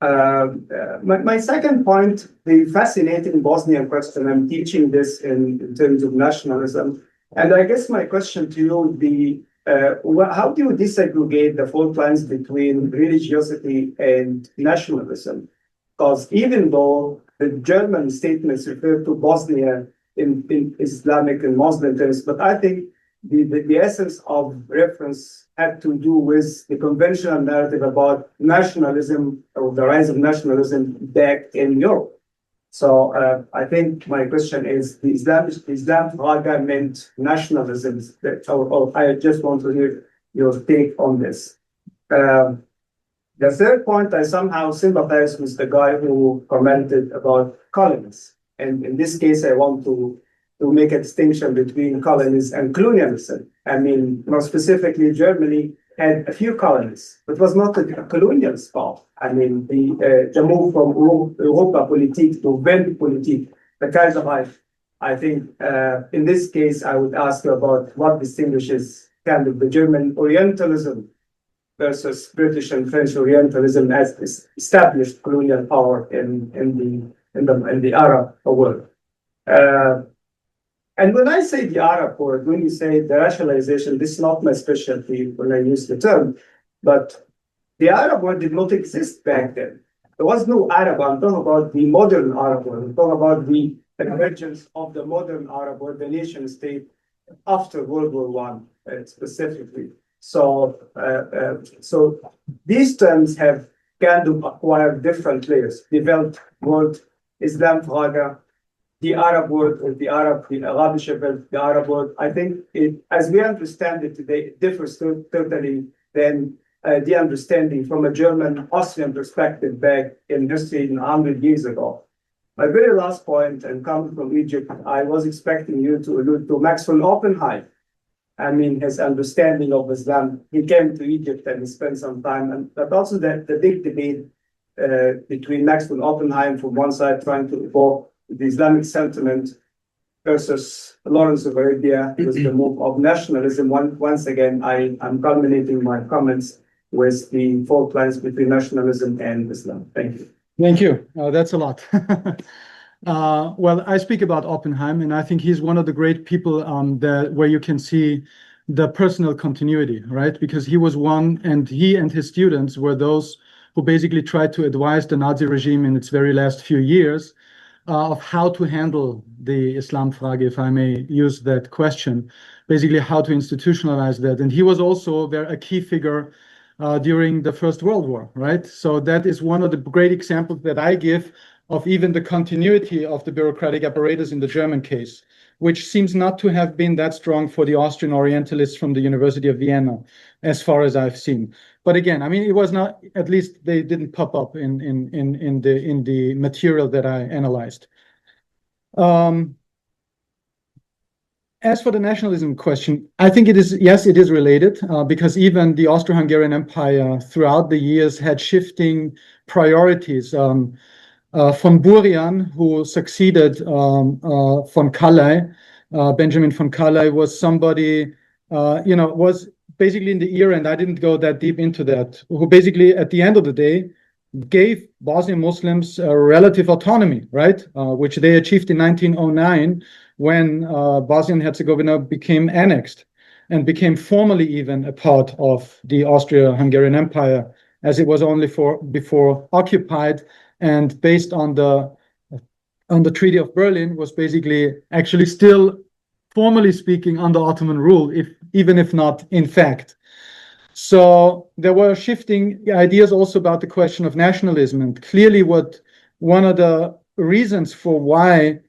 My second point, the fascinating Bosnian question. I'm teaching this in terms of nationalism, and I guess my question to you would be, how do you disaggregate the fault lines between religiosity and nationalism? Because even though the German statements refer to Bosnia in Islamic and Muslim terms, but I think the essence of reference had to do with the conventional narrative about nationalism or the rise of nationalism back in Europe. So I think my question is, the Islampolitik meant nationalism. I just want to hear your take on this. The third point, I somehow sympathize with the guy who commented about colonies. And in this case, I want to make a distinction between colonies and colonialism. I mean, more specifically, Germany had a few colonies, but it was not a colonial spot. I mean, the move from Europapolitik to Weltpolitik, the Kaiserreich, I think in this case, I would ask you about what distinguishes kind of the German Orientalism versus British and French Orientalism as established colonial power in the Arab world. And when I say the Arab world, when you say the racialization, this is not my specialty when I use the term, but the Arab world did not exist back then. There was no Arab. I'm talking about the modern Arab world. I'm talking about the emergence of the modern Arab world, the nation state after World War I, specifically. So these terms have kind of acquired different layers: developed world, Islamfrage, the Arab world, or the Arabische Welt, the Arab world. I think as we understand it today, it differs totally than the understanding from a German Austrian perspective back in history 100 years ago. My very last point, and coming from Egypt, I was expecting you to allude to Maxwell Oppenheim. I mean, his understanding of Islam. He came to Egypt and he spent some time, but also the big debate between Maxwell Oppenheim from one side trying to evoke the Islamic sentiment versus Lawrence of Arabia with the move of nationalism. Once again, I'm culminating my comments with the fault lines between nationalism and Islam. Thank you. Thank you. That's a lot. Well, I speak about Oppenheim, and I think he's one of the great people where you can see the personal continuity, right? Because he was one, and he and his students were those who basically tried to advise the Nazi regime in its very last few years of how to handle the Islamfrage, if I may use that question, basically how to institutionalize that. And he was also a key figure during the First World War, right? So that is one of the great examples that I give of even the continuity of the bureaucratic apparatus in the German case, which seems not to have been that strong for the Austrian Orientalists from the University of Vienna, as far as I've seen. But again, I mean, it was not, at least they didn't pop up in the material that I analyzed. As for the nationalism question, I think it is, yes, it is related, because even the Austro-Hungarian Empire throughout the years had shifting priorities. Von Burian, who succeeded von Kallay, Benjamin von Kallay, was somebody, was basically in the era, and I didn't go that deep into that, who basically at the end of the day gave Bosnian Muslims relative autonomy, right? Which they achieved in 1909 when Bosnia and Herzegovina became annexed and became formally even a part of the Austro-Hungarian Empire, as it was only before occupied, and based on the Treaty of Berlin was basically actually still formally speaking under Ottoman rule, even if not in fact. So there were shifting ideas also about the question of nationalism, and clearly one of the reasons for why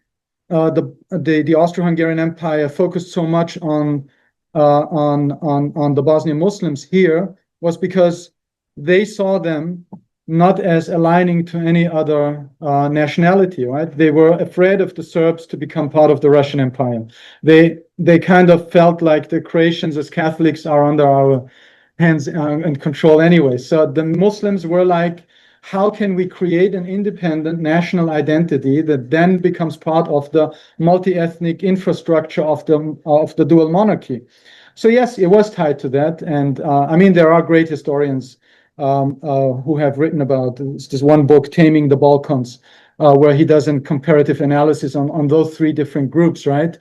the Austro-Hungarian Empire focused so much on the Bosnian Muslims here was because they saw them not as aligning to any other nationality, right? They were afraid of the Serbs to become part of the Russian Empire. They kind of felt like the Croatians as Catholics are under our hands and control anyway. So the Muslims were like, how can we create an independent national identity that then becomes part of the multi-ethnic infrastructure of the dual monarchy? So yes, it was tied to that. And I mean, there are great historians who have written about this one book, Taming the Balkans, where he does a comparative analysis on those three different groups, right?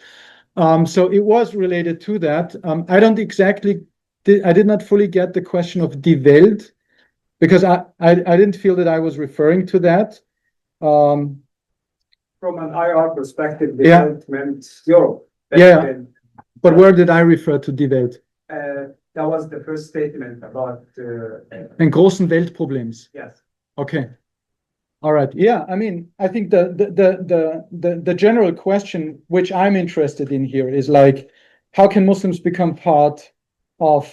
So it was related to that. I did not fully get the question of Die Welt, because I didn't feel that I was referring to that. From an IR perspective, Die Welt meant Europe. Yeah, but where did I refer to Die Welt? That was the first statement about den großen Weltproblems. Yes. Okay. All right. Yeah. I mean, I think the general question which I'm interested in here is like, how can Muslims become part of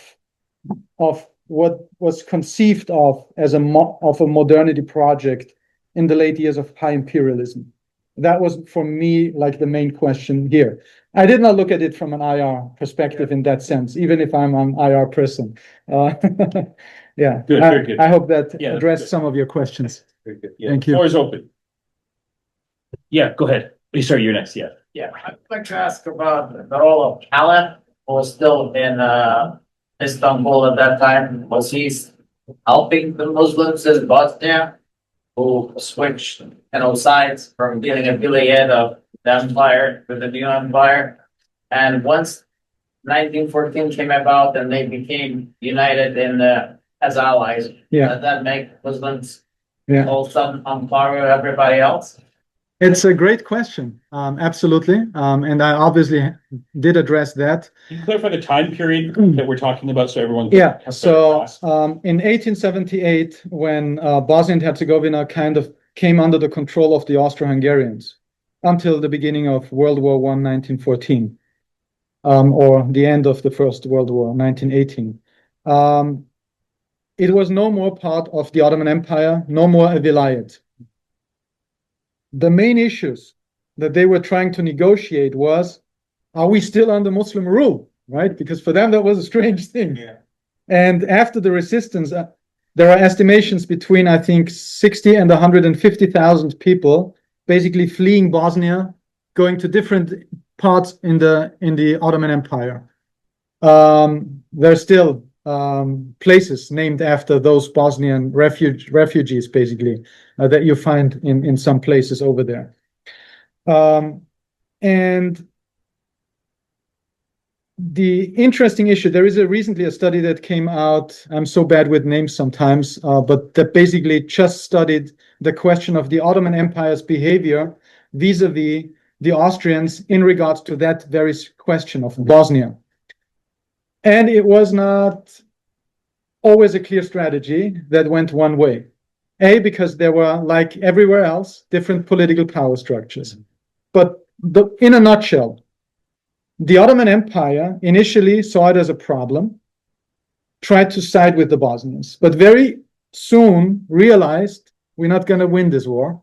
what was conceived of as a modernity project in the late years of high imperialism? That was for me like the main question here. I did not look at it from an IR perspective in that sense, even if I'm an IR person. Yeah. Good, very good. I hope that Yeah, addressed good. some of your questions. Very good. Yeah, Thank the you. floor is open. Yeah, go ahead. Sorry, you're next. Yeah. Yeah, I'd like to ask about the role of Allah, who was still in Istanbul at that time. Was he helping the Muslims in Bosnia who switched, sides from getting affiliate of the empire to the new empire? And once 1914 came about and they became united as allies, does that make Muslims also on par with everybody else? It's a great question. Absolutely. And I obviously did address that. Can you clarify the time period that we're talking about so everyone Yeah. So in 1878, when Bosnia and Herzegovina kind of came under the control of the Austro-Hungarians until the beginning of World War I, 1914, or the end of the First World War, 1918. It was no more part of the Ottoman Empire, no more a vilayet. The main issues that they were trying to negotiate was, are we still under Muslim rule, right? Because for them, that was a strange thing. Yeah. And after the resistance, there are estimations between, I think, 60 and 150,000 people basically fleeing Bosnia, going to different parts in the Ottoman Empire. There's still places named after those Bosnian refugees, basically, that you find in some places over there. And the interesting issue, there is recently a study that came out, I'm so bad with names sometimes, but that basically just studied the question of the Ottoman Empire's behavior vis-a-vis the Austrians in regards to that very question of Bosnia. And it was not always a clear strategy that went one way. Because there were, like everywhere else, different political power structures. But in a nutshell, the Ottoman Empire initially saw it as a problem, tried to side with the Bosnians, but very soon realized we're not going to win this war.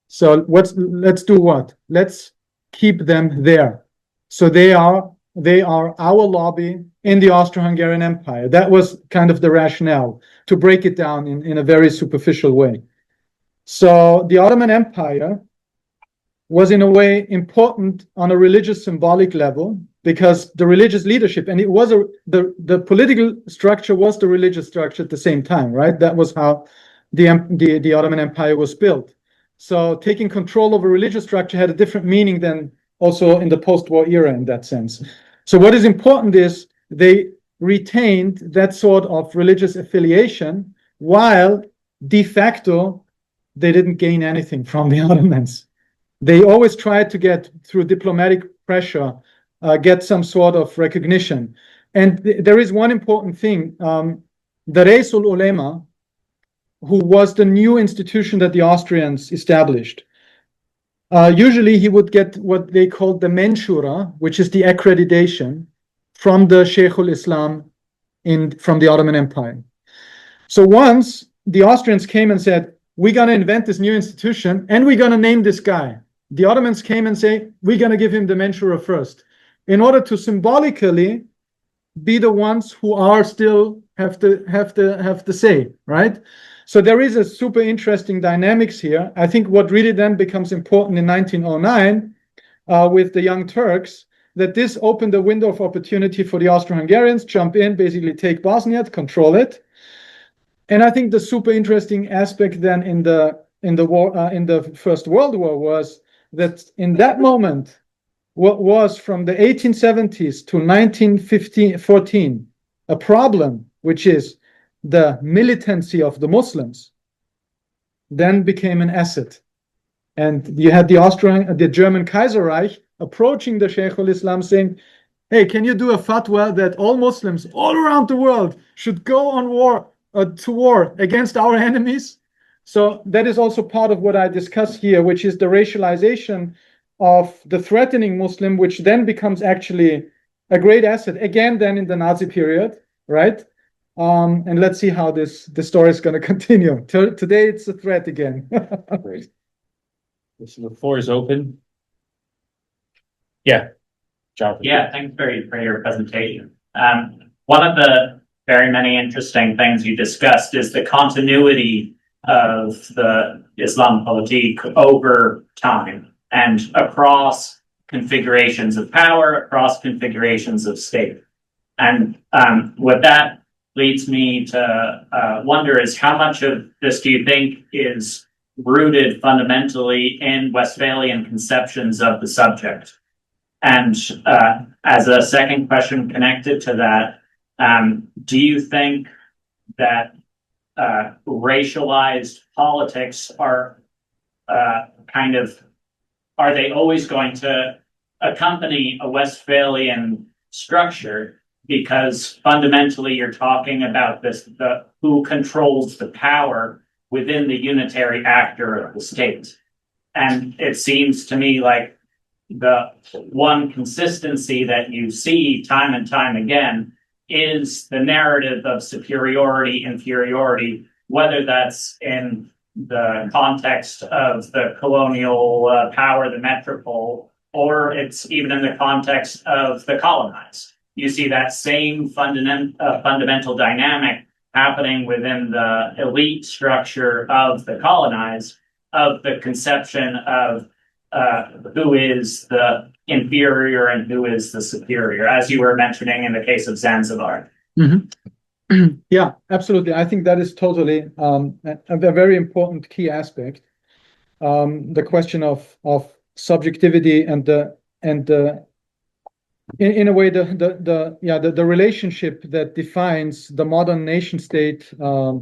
So let's do what? Let's keep them there. So they are our lobby in the Austro-Hungarian Empire. That was kind of the rationale, to break it down in a very superficial way. So the Ottoman Empire was in a way important on a religious symbolic level, because the religious leadership, and it was the political structure was the religious structure at the same time, right? That was how the Ottoman Empire was built. So taking control of a religious structure had a different meaning than also in the post-war era in that sense. So what is important is they retained that sort of religious affiliation, while de facto they didn't gain anything from the Ottomans. They always tried to get, through diplomatic pressure, get some sort of recognition. And there is one important thing. The Reisul Ulema, who was the new institution that the Austrians established, usually he would get what they called the Menshura, which is the accreditation from the Sheikhul Islam from the Ottoman Empire. So once the Austrians came and said, we're going to invent this new institution and we're going to name this guy, the Ottomans came and say, we're going to give him the Menshura first, in order to symbolically be the ones who are still have the say, right? So there is a super interesting dynamics here. I think what really then becomes important in 1909 with the Young Turks, that this opened a window of opportunity for the Austro-Hungarians, jump in, basically take Bosnia, control it. And I think the super interesting aspect then in the First World War was that in that moment, what was from the 1870s to 1914 a problem, which is the militancy of the Muslims, then became an asset. And you had the German Kaiserreich approaching the Sheikhul Islam saying, hey, can you do a fatwa that all Muslims all around the world should go on to war against our enemies? So that is also part of what I discuss here, which is the racialization of the threatening Muslim, which then becomes actually a great asset, again, then in the Nazi period, right? And let's see how the story is going to continue. Today, it's a threat again. Great. So the floor is open. Yeah, Jonathan. Yeah, thanks for your presentation. One of the very many interesting things you discussed is the continuity of the Islampolitik over time and across configurations of power, across configurations of state. And what that leads me to wonder is how much of this do you think is rooted fundamentally in Westphalian conceptions of the subject? And as a second question connected to that, do you think that racialized politics are are they always going to accompany a Westphalian structure? Because fundamentally you're talking about who controls the power within the unitary actor of the state. And it seems to me like the one consistency that you see time and time again is the narrative of superiority, inferiority, whether that's in the context of the colonial power, the metropole, or it's even in the context of the colonized. You see that same fundamental dynamic happening within the elite structure of the colonized, of the conception of who is the inferior and who is the superior, as you were mentioning in the case of Zanzibar. Mm-hmm. Yeah, absolutely. I think that is totally a very important key aspect. The question of subjectivity and in a way the relationship that defines the modern nation state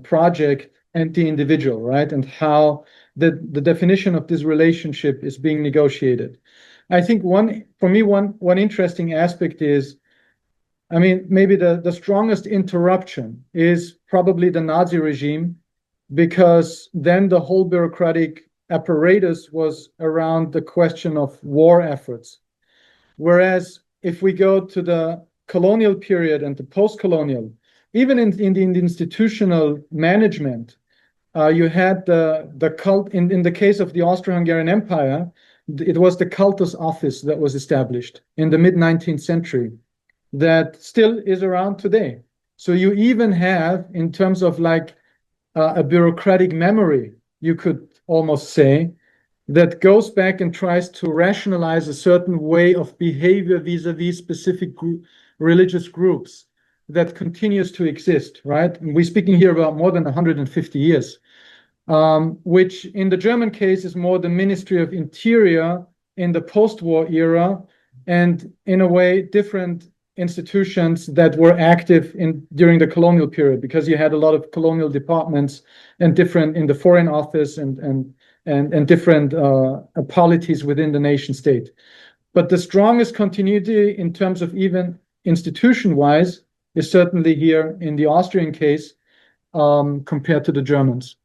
project and the individual, right? And how the definition of this relationship is being negotiated. I think one interesting aspect is, I mean, maybe the strongest interruption is probably the Nazi regime, because then the whole bureaucratic apparatus was around the question of war efforts. Whereas if we go to the colonial period and the post-colonial, even in the institutional management, you had the cult in the case of the Austro-Hungarian Empire. It was the cultus office that was established in the mid-19th century that still is around today. So you even have, in terms of like a bureaucratic memory, you could almost say, that goes back and tries to rationalize a certain way of behavior vis-a-vis specific religious groups that continues to exist, right? And we're speaking here about more than 150 years, which in the German case is more the Ministry of Interior in the post-war era, and in a way different institutions that were active during the colonial period, because you had a lot of colonial departments and different in the Foreign Office and different polities within the nation state. But the strongest continuity in terms of even institution-wise is certainly here in the Austrian case compared to the Germans.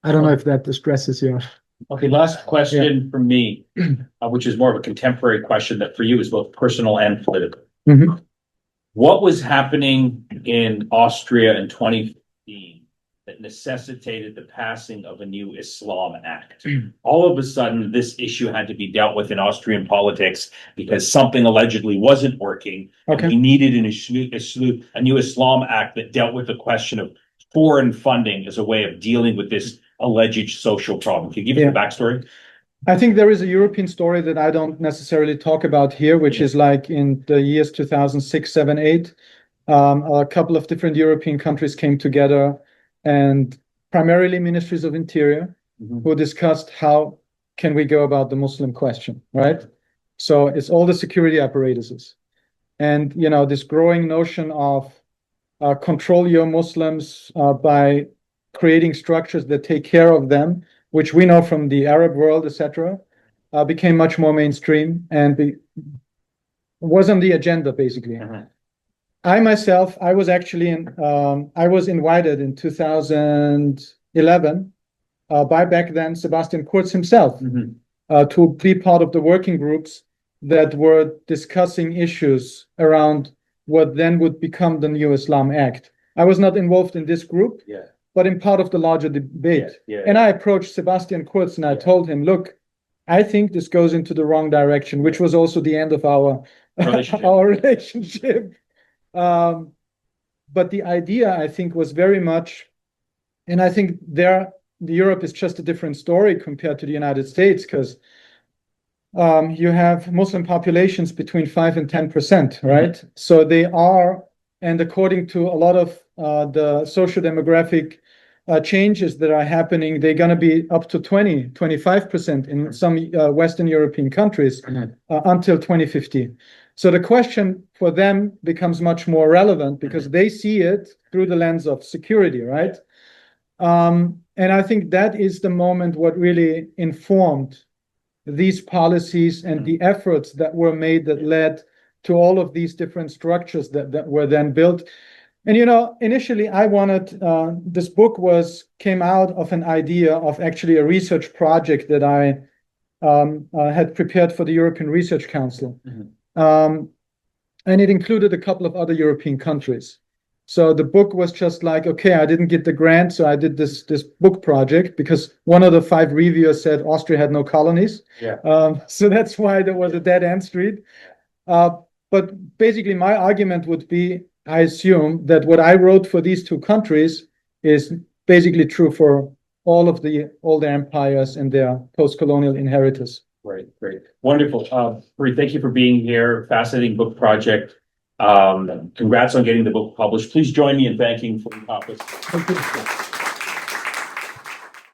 I don't know if that distresses you. Okay, last question from me, which is more of a contemporary question that for you is both personal and political. Mm-hmm. What was happening in Austria in 2015 that necessitated the passing of a new Islam Act? All of a sudden, this issue had to be dealt with in Austrian politics because something allegedly wasn't working. Okay. And we needed a new Islam Act that dealt with the question of foreign funding as a way of dealing with this alleged social problem. Can you give us the backstory? I think there is a European story that I don't necessarily talk about here, which is like in the years 2006, 7, 8, a couple of different European countries came together, and primarily ministries of interior, who discussed how can we go about the Muslim question, right? So it's all the security apparatuses. And, you know, this growing notion of control your Muslims by creating structures that take care of them, which we know from the Arab world, etc., became much more mainstream and was on the agenda, basically. I myself, I was actually I was invited in 2000, 2011 by back then Sebastian Kurz himself to be part of the working groups that were discussing issues around what then would become the new Islam Act. I was not involved in this group, but in part of the larger debate. And I approached Sebastian Kurz and I told him, look, I think this goes into the wrong direction, which was also the end of our relationship. But the idea, I think, was very much, and I think Europe is just a different story compared to the United States, because you have Muslim populations between 5 and 10%, right? So they are, and according to a lot of the social demographic changes that are happening, they're going to be up to 25% in some Western European countries until 2050. So the question for them becomes much more relevant because they see it through the lens of security, right? And I think that is the moment what really informed these policies and the efforts that were made that led to all of these different structures that were then built. And, initially I wanted, this book came out of an idea of actually a research project that I had prepared for the European Research Council. And it included a couple of other European countries. So the book was just like, okay, I didn't get the grant, so I did this book project because one of the 5 reviewers said Austria had no colonies. So that's why there was a dead end street. But basically my argument would be, I assume that what I wrote for these 2 countries is basically true for all of the older empires and their post-colonial inheritors. Great. Wonderful. Farid, thank you for being here. Fascinating book project. Congrats on getting the book published. Please join me in thanking Farid Hafez.